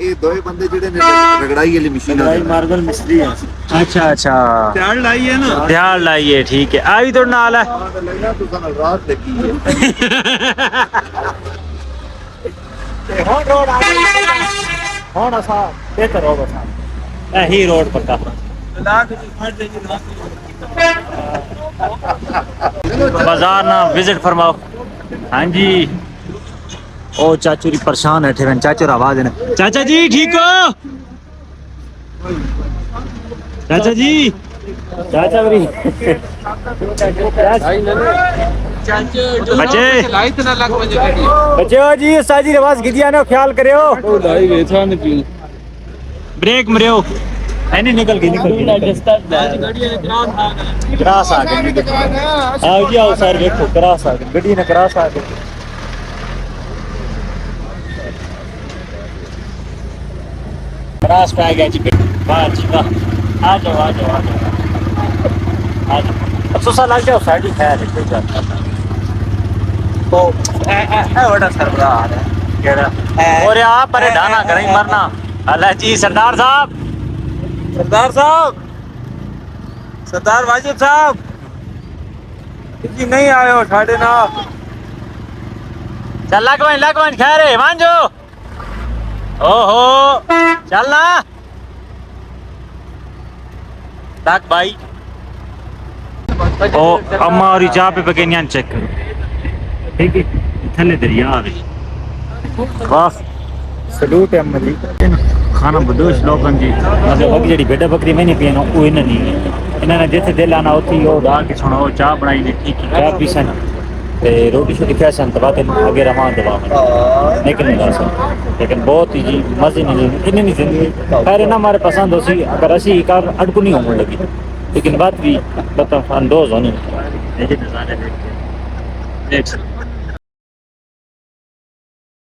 ਇਹ ਦੋਵੇਂ ਬੰਦੇ ਜਿਹੜੇ ਨੇ ਰਗੜਾਈ ਵਾਲੀ ਮਸ਼ੀਨ भाई मार्बल मिस्त्री है अच्छा अच्छा ध्यान लाइए ना ध्यान लाइए ठीक है आ भी तो नाल है ਲੱਗਦਾ ਤੁਸੀਂ ਨਾਲ ਰਾਤ ਲੱਗੀ ਹੈ ਤੇ ਹੁਣ ਰੋਡ ਆ ਗਈ ਹੁਣ ਅਸਾਂ ਬਿਹਤਰ ਹੋ ਬਸਾ ਇਹੀ ਰੋਡ ਪੱਕਾ लाख की फट देगी बाजार ना विजिट फरमाओ हाँ जी ओ चाचू री परेशान है ठेवन चाचू रा आवाज है चाचा जी ठीक हो चाचा जी चाचा बरी बच्चे बच्चे हो जी साजी रवाज गिदिया ने ख्याल करियो ब्रेक मरियो नहीं निकल गई क्रास आ गई आओ जी आओ सर देखो क्रास आ गई गड्डी ने क्रास आ गई क्रास पे आ गया जी वाह जी वाह आ जाओ आ जाओ आ जाओ आ जाओ अब सोसा लग जाओ साइड ही खैर है कोई बात नहीं तो ए बड़ा सरदार है केड़ा और आप पर डाना करें मरना अल्लाह जी सरदार साहब सरदार वाजिब साहब जी नहीं आए हो 9:30 चल लगवन खैर है मांजो ओहो चल ना लग भाई ओ अम्मा और चाह पे पके चेक करो ठीक है थले दरिया आ वाह सलूट है अम्मा जी खाना बदोश लोगन जी मतलब अग जड़ी बेटा बकरी में नहीं पीना वो इन्हें नहीं इन्हें जिथे दिल आना उठी वो डाल के सुनो चाह बनाई ने ठीक चाह पीसन ते रोटी शोटी खा सन तो बात आगे रवा दवा लेकिन नहीं सन लेकिन बहुत ही जी मजे नहीं इन्हें नहीं जिंदगी खैर ना हमारे पसंद हो सी अगर ऐसी कार अड़कू नहीं होने लगी लेकिन बात भी मतलब अंदोज होनी नजारे देख